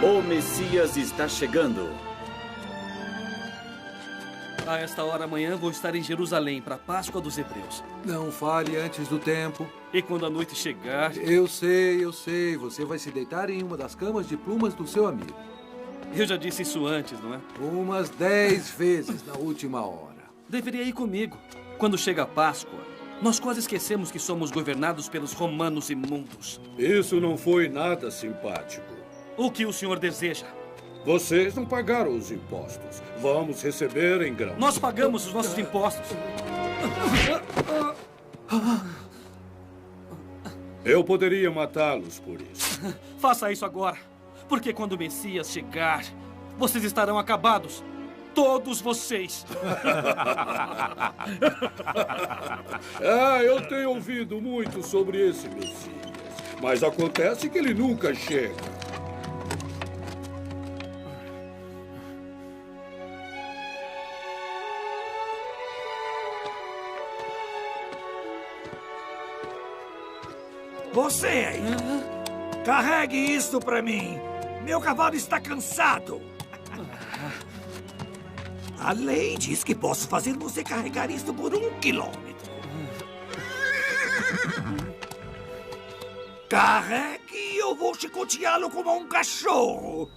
O Messias está chegando. A esta hora amanhã vou estar em Jerusalém para a Páscoa dos Hebreus. Não fale antes do tempo. E quando a noite chegar... Eu sei. Você vai se deitar em uma das camas de plumas do seu amigo. Eu já disse isso antes, não é? Umas 10 vezes na última hora. Deveria ir comigo. Quando chega a Páscoa, nós quase esquecemos que somos governados pelos romanos imundos. Isso não foi nada simpático. O que o senhor deseja? Vocês não pagaram os impostos. Vamos receber em grão. Nós pagamos os nossos impostos. Eu poderia matá-los por isso. Faça isso agora. Porque quando o Messias chegar, vocês estarão acabados. Todos vocês. Eu tenho ouvido muito sobre esse Messias. Mas acontece que ele nunca chega. Você aí, carregue isso pra mim. Meu cavalo está cansado. A lei diz que posso fazer você carregar isso por 1 quilômetro. Carregue e eu vou chicoteá-lo como um cachorro.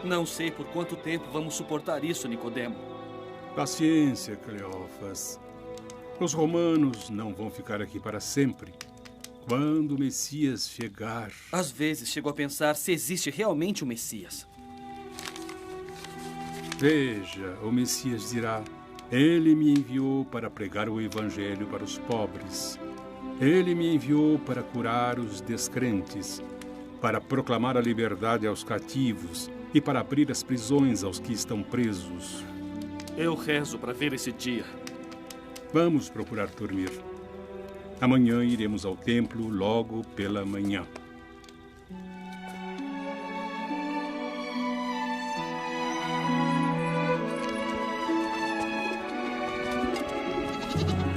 Não sei por quanto tempo vamos suportar isso, Nicodemo. Paciência, Cleófas. Os romanos não vão ficar aqui para sempre. Quando o Messias chegar... Às vezes chego a pensar se existe realmente um Messias. Veja, o Messias dirá: Ele me enviou para pregar o Evangelho para os pobres. Ele me enviou para curar os descrentes, para proclamar a liberdade aos cativos e para abrir as prisões aos que estão presos. Eu rezo para ver esse dia. Vamos procurar dormir. Amanhã iremos ao templo logo pela manhã.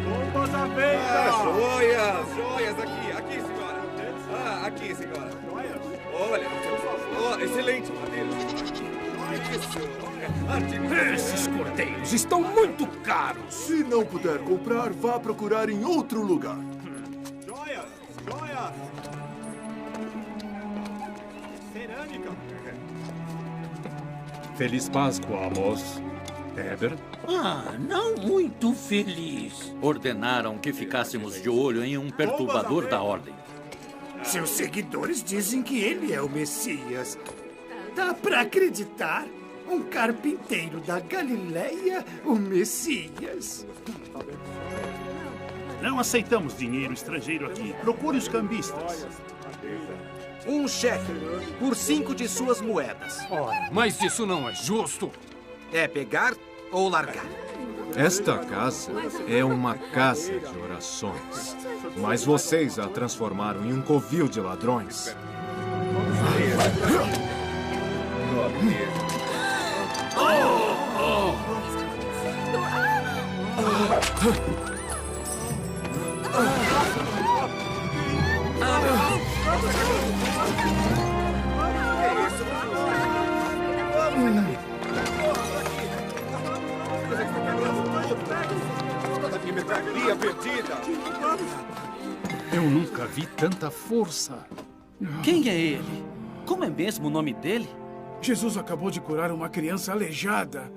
Bombas à venda! Joias aqui, senhora. Aqui, senhora. Olha, excelente madeira. Esses cordeiros estão muito caros. Se não puder comprar, vá procurar em outro lugar. Joias! Cerâmica! Feliz Páscoa, Amos. Heber? Não muito feliz. Ordenaram que ficássemos de olho em um perturbador da ordem. Seus seguidores dizem que ele é o Messias. Dá pra acreditar? Um carpinteiro da Galileia, o Messias. Não aceitamos dinheiro estrangeiro aqui. Procure os cambistas. Um cheque por 5 de suas moedas. Ora, mas isso não é justo. É pegar ou largar. Esta casa é uma casa de orações. Mas vocês a transformaram em um covil de ladrões. Eu nunca vi tanta força. Quem é ele? Como é mesmo o nome dele? Jesus acabou de curar uma criança aleijada.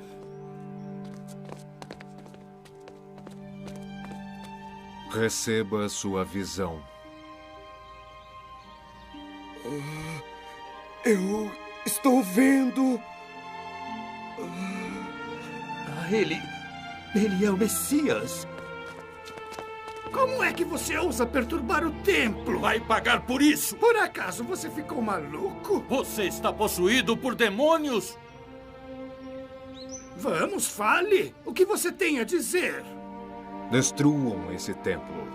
Receba sua visão. Eu estou vendo. Ele é o Messias. Como é que você ousa perturbar o templo? Vai pagar por isso! Por acaso você ficou maluco? Você está possuído por demônios? Vamos, fale! O que você tem a dizer? Destruam esse templo.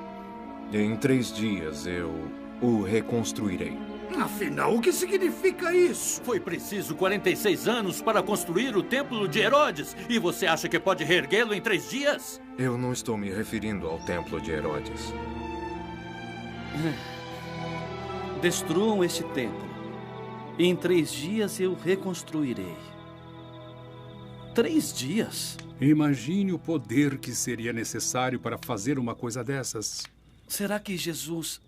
E em 3 dias eu o reconstruirei. Afinal, o que significa isso? Foi preciso 46 anos para construir o templo de Herodes. E você acha que pode reerguê-lo em 3 dias? Eu não estou me referindo ao templo de Herodes. Destruam este templo. E em 3 dias eu reconstruirei. 3 dias? Imagine o poder que seria necessário para fazer uma coisa dessas. Será que Jesus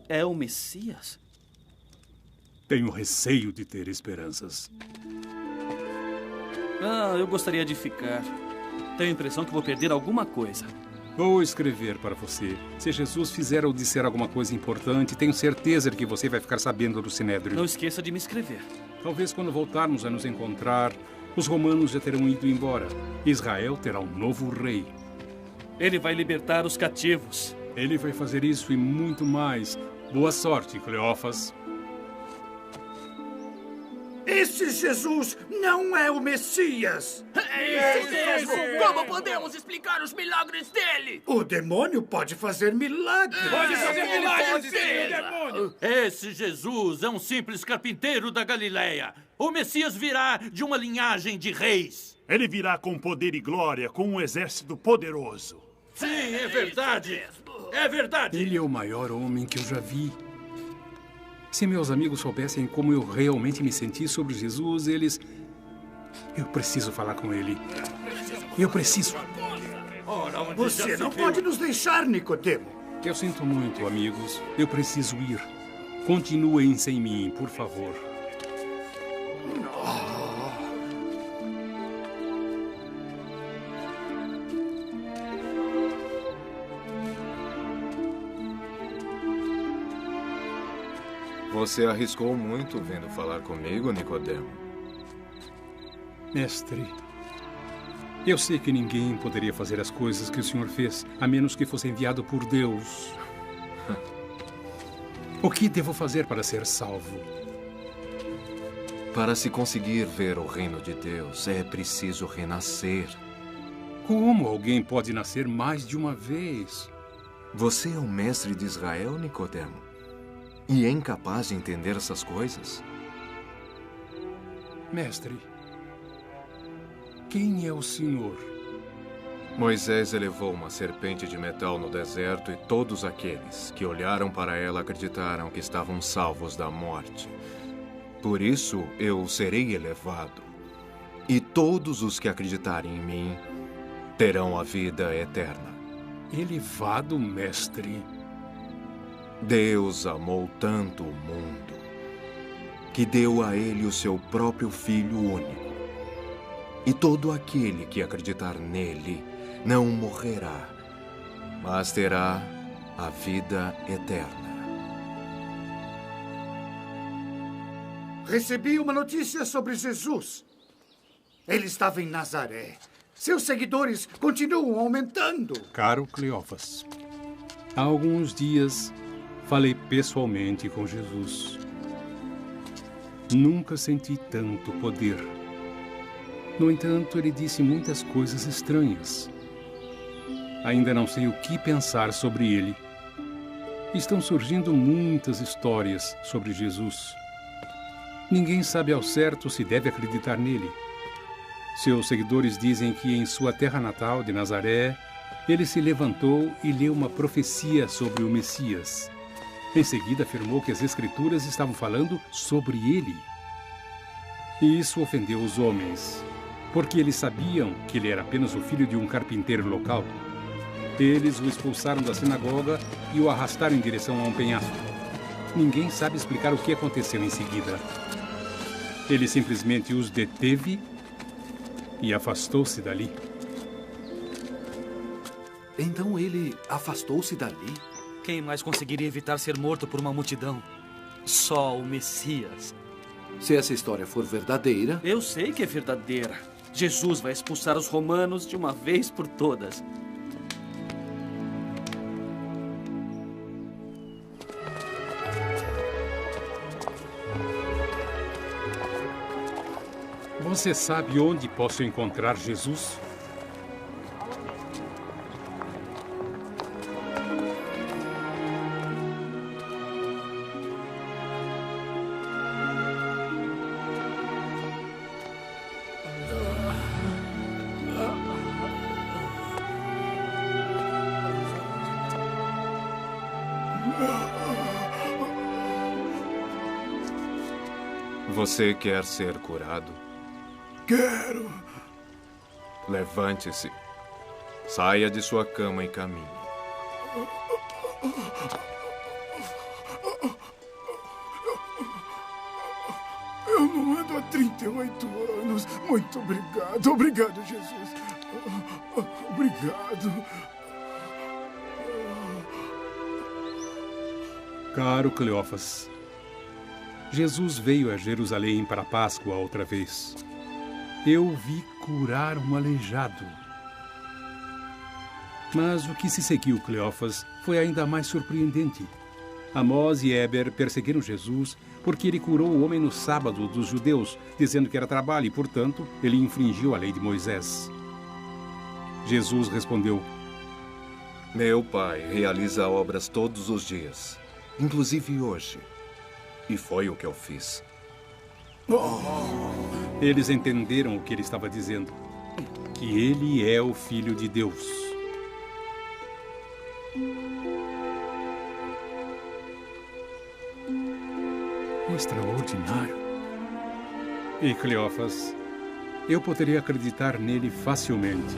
é o Messias? Tenho receio de ter esperanças. Eu gostaria de ficar. Tenho a impressão que vou perder alguma coisa. Vou escrever para você. Se Jesus fizer ou disser alguma coisa importante, tenho certeza de que você vai ficar sabendo do Sinédrio. Não esqueça de me escrever. Talvez quando voltarmos a nos encontrar, os romanos já terão ido embora. Israel terá um novo rei. Ele vai libertar os cativos. Ele vai fazer isso e muito mais. Boa sorte, Cleófas. Esse Jesus não é o Messias! É isso mesmo! Como podemos explicar os milagres dele? O demônio pode fazer milagres! Pode fazer milagres, sim, demônio! Esse Jesus é um simples carpinteiro da Galileia. O Messias virá de uma linhagem de reis. Ele virá com poder e glória, com um exército poderoso. Sim, é verdade! É verdade! Ele é o maior homem que eu já vi. Se meus amigos soubessem como eu realmente me senti sobre Jesus, eles... Eu preciso falar com ele. Eu preciso. Você não pode nos deixar, Nicodemo. Eu sinto muito, amigos. Eu preciso ir. Continuem sem mim, por favor. Você arriscou muito vindo falar comigo, Nicodemo. Mestre, eu sei que ninguém poderia fazer as coisas que o senhor fez, a menos que fosse enviado por Deus. O que devo fazer para ser salvo? Para se conseguir ver o reino de Deus, é preciso renascer. Como alguém pode nascer mais de uma vez? Você é o mestre de Israel, Nicodemo? E é incapaz de entender essas coisas? Mestre, quem é o senhor? Moisés elevou uma serpente de metal no deserto e todos aqueles que olharam para ela acreditaram que estavam salvos da morte. Por isso eu serei elevado. E todos os que acreditarem em mim terão a vida eterna. Elevado, mestre? Deus amou tanto o mundo que deu a ele o seu próprio Filho único. E todo aquele que acreditar nele não morrerá, mas terá a vida eterna. Recebi uma notícia sobre Jesus. Ele estava em Nazaré. Seus seguidores continuam aumentando. Caro Cleófas, há alguns dias falei pessoalmente com Jesus. Nunca senti tanto poder. No entanto, ele disse muitas coisas estranhas. Ainda não sei o que pensar sobre ele. Estão surgindo muitas histórias sobre Jesus. Ninguém sabe ao certo se deve acreditar nele. Seus seguidores dizem que em sua terra natal de Nazaré, ele se levantou e leu uma profecia sobre o Messias. Em seguida, afirmou que as Escrituras estavam falando sobre ele. E isso ofendeu os homens, porque eles sabiam que ele era apenas o filho de um carpinteiro local. Eles o expulsaram da sinagoga e o arrastaram em direção a um penhasco. Ninguém sabe explicar o que aconteceu em seguida. Ele simplesmente os deteve e afastou-se dali. Então ele afastou-se dali? Quem mais conseguiria evitar ser morto por uma multidão? Só o Messias. Se essa história for verdadeira... Eu sei que é verdadeira. Jesus vai expulsar os romanos de uma vez por todas. Você sabe onde posso encontrar Jesus? Você quer ser curado? Quero. Levante-se. Saia de sua cama e caminhe. Eu não ando há 38 anos. Muito obrigado. Obrigado, Jesus. Obrigado. Caro Cleófas, Jesus veio a Jerusalém para a Páscoa outra vez. Eu o vi curar um aleijado. Mas o que se seguiu, Cleófas, foi ainda mais surpreendente. Amós e Éber perseguiram Jesus porque ele curou o homem no sábado dos judeus, dizendo que era trabalho e, portanto, ele infringiu a lei de Moisés. Jesus respondeu: Meu Pai realiza obras todos os dias, inclusive hoje. E foi o que eu fiz. Eles entenderam o que ele estava dizendo, que ele é o Filho de Deus. Extraordinário. E Cleófas, eu poderia acreditar nele facilmente.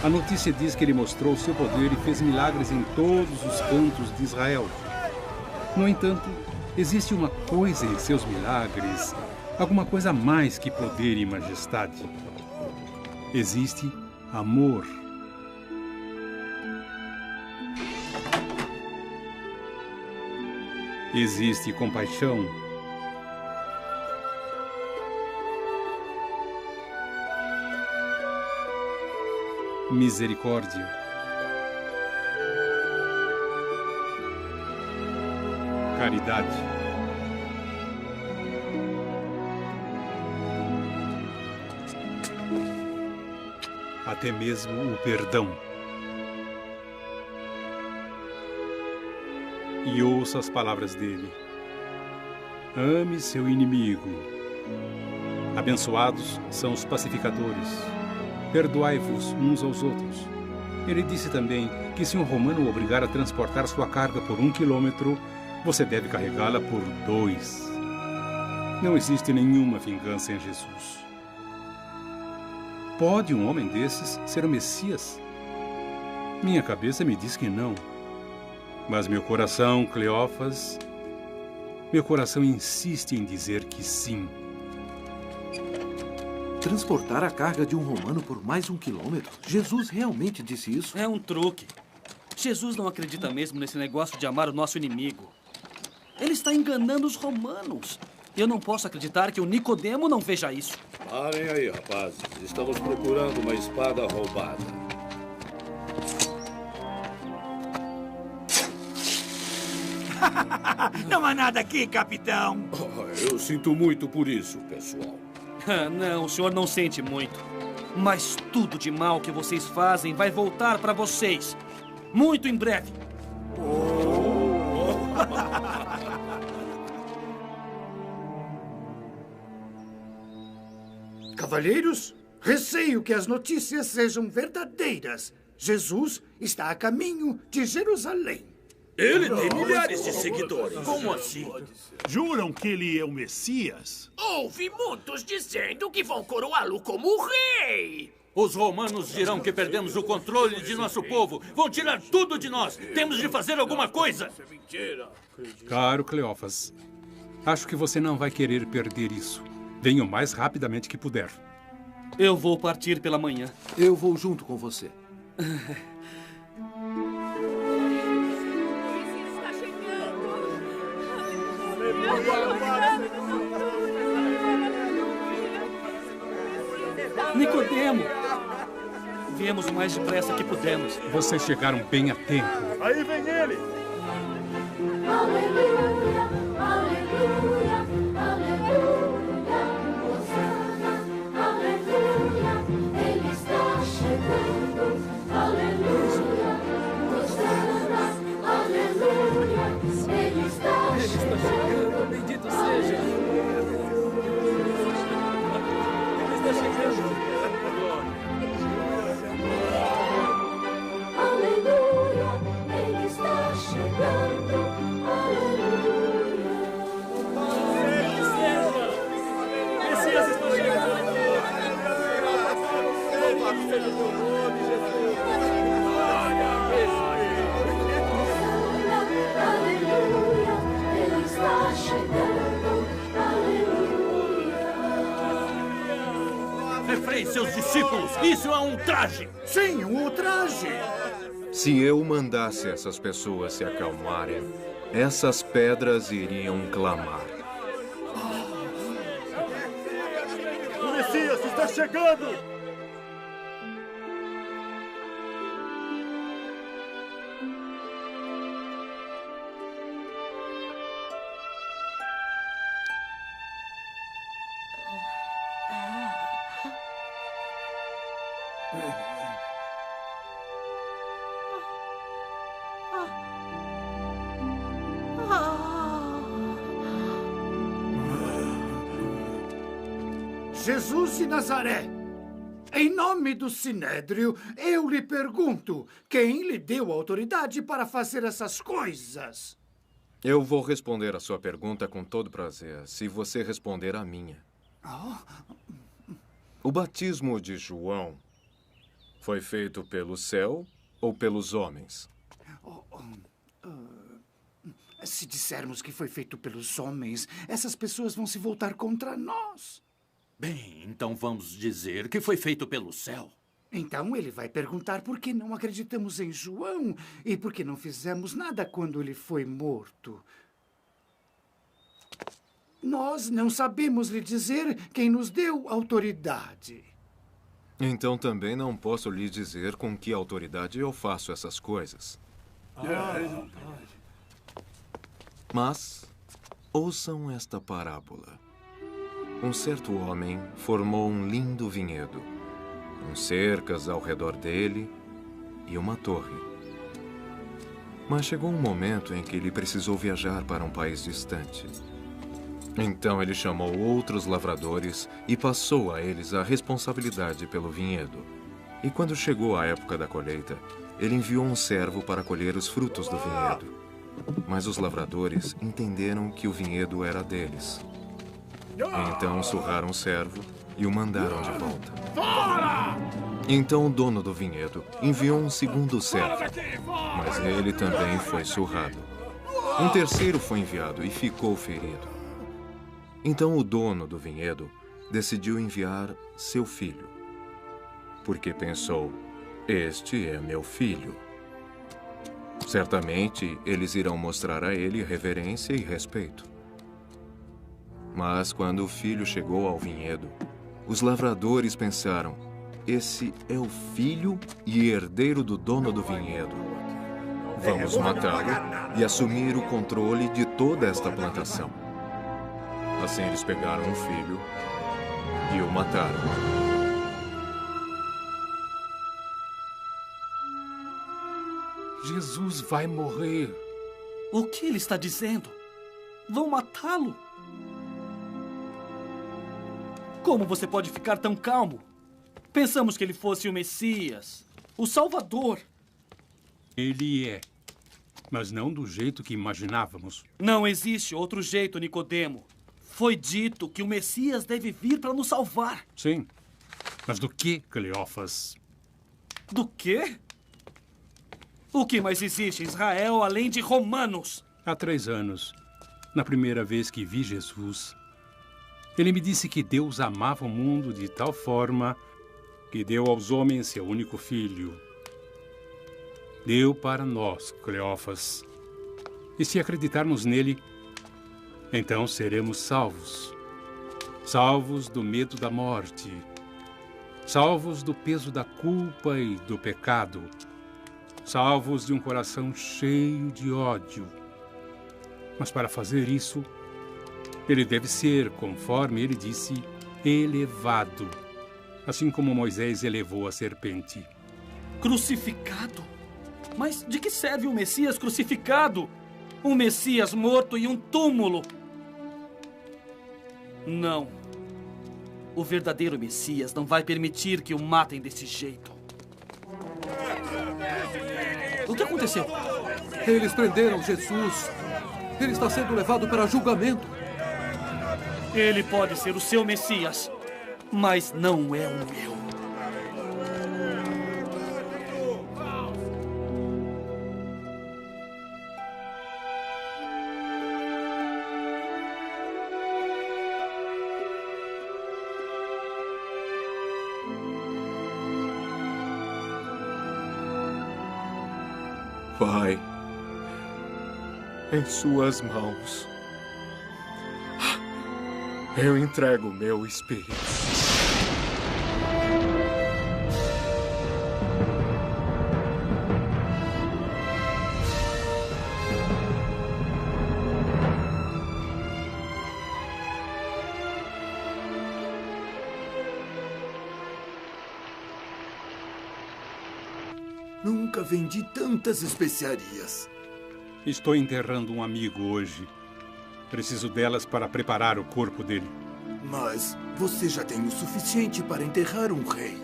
A notícia diz que ele mostrou seu poder e fez milagres em todos os cantos de Israel. No entanto, existe uma coisa em seus milagres, alguma coisa a mais que poder e majestade. Existe amor. Existe compaixão. Misericórdia. Caridade. Até mesmo o perdão. E ouça as palavras dele. Ame seu inimigo. Abençoados são os pacificadores. Perdoai-vos uns aos outros. Ele disse também que se um romano o obrigar a transportar sua carga por 1 quilômetro, você deve carregá-la por 2. Não existe nenhuma vingança em Jesus. Pode um homem desses ser o Messias? Minha cabeça me diz que não. Mas meu coração, Cleófas, meu coração insiste em dizer que sim. Transportar a carga de um romano por mais 1 quilômetro? Jesus realmente disse isso? É um truque. Jesus não acredita mesmo nesse negócio de amar o nosso inimigo. Ele está enganando os romanos. Eu não posso acreditar que o Nicodemo não veja isso. Parem aí, rapazes. Estamos procurando uma espada roubada. Não há nada aqui, capitão. Eu sinto muito por isso, pessoal. Não, o senhor não sente muito. Mas tudo de mal que vocês fazem vai voltar para vocês. Muito em breve. Cavalheiros, receio que as notícias sejam verdadeiras. Jesus está a caminho de Jerusalém. Ele tem milhares de seguidores. Como assim? Juram que ele é o Messias? Ouvi muitos dizendo que vão coroá-lo como rei. Os romanos dirão que perdemos o controle de nosso povo. Vão tirar tudo de nós. Temos de fazer alguma coisa. Caro Cleófas, acho que você não vai querer perder isso. Venha o mais rapidamente que puder. Eu vou partir pela manhã. Eu vou junto com você. Nicodemo! Viemos o mais depressa que pudemos. Vocês chegaram bem a tempo. Aí vem ele! Aleluia, aleluia, aleluia, Hosana, aleluia, ele está chegando, aleluia, Hosana, aleluia, ele está chegando, bendito seja. Ele está chegando. Aleluia, ele está chegando, aleluia. Ei, seus discípulos, isso é um traje! Sim, um ultraje! Se eu mandasse essas pessoas se acalmarem, essas pedras iriam clamar. O Messias está chegando! Jesus de Nazaré, em nome do Sinédrio, eu lhe pergunto, quem lhe deu autoridade para fazer essas coisas? Eu vou responder a sua pergunta com todo prazer, se você responder a minha. O batismo de João foi feito pelo céu ou pelos homens? Se dissermos que foi feito pelos homens, essas pessoas vão se voltar contra nós. Bem, então vamos dizer que foi feito pelo céu. Então ele vai perguntar por que não acreditamos em João e por que não fizemos nada quando ele foi morto. Nós não sabemos lhe dizer quem nos deu autoridade. Então também não posso lhe dizer com que autoridade eu faço essas coisas. Mas ouçam esta parábola. Um certo homem formou um lindo vinhedo, com cercas ao redor dele e uma torre. Mas chegou um momento em que ele precisou viajar para um país distante. Então ele chamou outros lavradores e passou a eles a responsabilidade pelo vinhedo. E quando chegou a época da colheita, ele enviou um servo para colher os frutos do vinhedo. Mas os lavradores entenderam que o vinhedo era deles. Então surraram o servo e o mandaram de volta. Então o dono do vinhedo enviou um segundo servo, mas ele também foi surrado. Um terceiro foi enviado e ficou ferido. Então o dono do vinhedo decidiu enviar seu filho, porque pensou: este é meu filho. Certamente eles irão mostrar a ele reverência e respeito. Mas quando o filho chegou ao vinhedo, os lavradores pensaram: esse é o filho e herdeiro do dono do vinhedo. Vamos matá-lo e assumir o controle de toda esta plantação. Assim eles pegaram o filho e o mataram. Jesus vai morrer. O que ele está dizendo? Vão matá-lo? Como você pode ficar tão calmo? Pensamos que ele fosse o Messias, o Salvador. Ele é, mas não do jeito que imaginávamos. Não existe outro jeito, Nicodemo. Foi dito que o Messias deve vir para nos salvar. Sim, mas do que, Cleófas? Do quê? O que mais existe em Israel além de romanos? Há 3 anos, na primeira vez que vi Jesus, ele me disse que Deus amava o mundo de tal forma que deu aos homens seu único filho. Deu para nós, Cleófas. E se acreditarmos nele, então seremos salvos. Salvos do medo da morte. Salvos do peso da culpa e do pecado. Salvos de um coração cheio de ódio. Mas para fazer isso, ele deve ser, conforme ele disse, elevado, assim como Moisés elevou a serpente. Crucificado? Mas de que serve um Messias crucificado? Um Messias morto em um túmulo? Não. O verdadeiro Messias não vai permitir que o matem desse jeito. O que aconteceu? Eles prenderam Jesus. Ele está sendo levado para julgamento. Ele pode ser o seu Messias, mas não é o meu. Pai, em suas mãos, eu entrego meu espírito. Nunca vendi tantas especiarias. Estou enterrando um amigo hoje. Preciso delas para preparar o corpo dele. Mas você já tem o suficiente para enterrar um rei.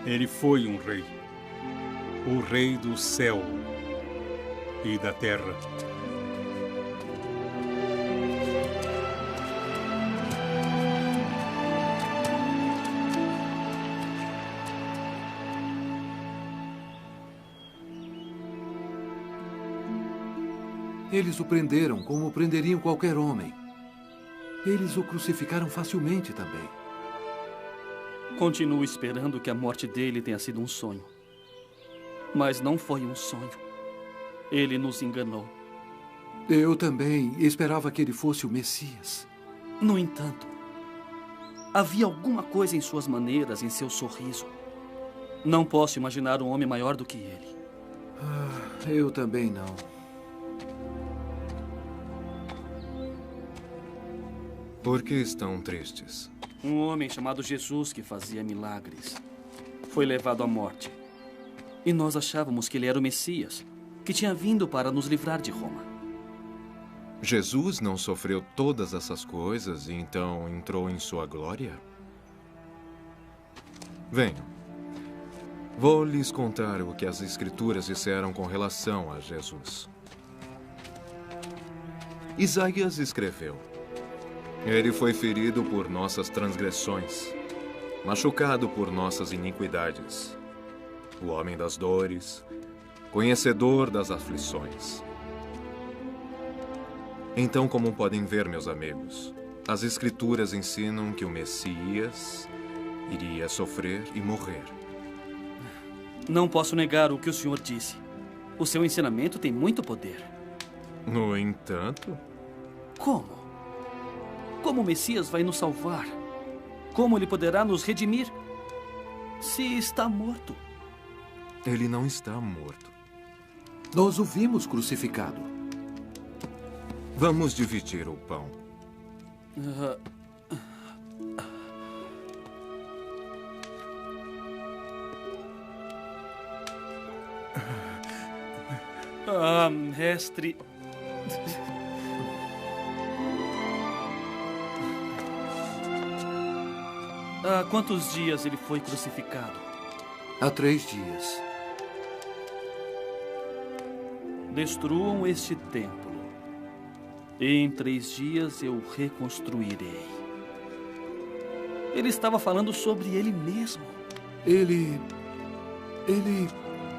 Ele foi um rei. O rei do céu e da terra. Eles o prenderam como prenderiam qualquer homem. Eles o crucificaram facilmente também. Continuo esperando que a morte dele tenha sido um sonho. Mas não foi um sonho. Ele nos enganou. Eu também esperava que ele fosse o Messias. No entanto, havia alguma coisa em suas maneiras, em seu sorriso. Não posso imaginar um homem maior do que ele. Eu também não. Por que estão tristes? Um homem chamado Jesus que fazia milagres foi levado à morte. E nós achávamos que ele era o Messias, que tinha vindo para nos livrar de Roma. Jesus não sofreu todas essas coisas e então entrou em sua glória? Venham. Vou lhes contar o que as Escrituras disseram com relação a Jesus. Isaías escreveu: Ele foi ferido por nossas transgressões, machucado por nossas iniquidades. O homem das dores, conhecedor das aflições. Então, como podem ver, meus amigos, as Escrituras ensinam que o Messias iria sofrer e morrer. Não posso negar o que o senhor disse. O seu ensinamento tem muito poder. No entanto... Como? Como o Messias vai nos salvar? Como ele poderá nos redimir se está morto? Ele não está morto. Nós o vimos crucificado. Vamos dividir o pão. Mestre... Há quantos dias ele foi crucificado? Há 3 dias. Destruam este templo, e em 3 dias eu o reconstruirei. Ele estava falando sobre ele mesmo. Ele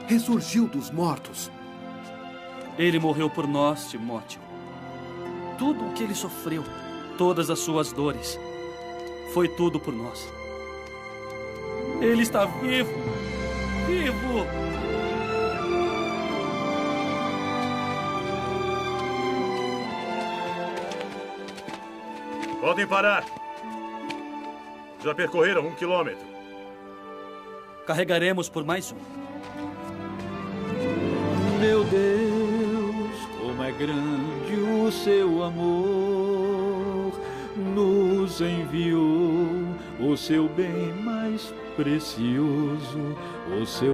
ressurgiu dos mortos. Ele morreu por nós, Timóteo. Tudo o que ele sofreu, todas as suas dores, foi tudo por nós. Ele está vivo! Vivo! Podem parar. Já percorreram 1 quilômetro. Carregaremos por mais 1. Meu Deus, como é grande o seu amor, nos enviou o seu bem mais precioso, o seu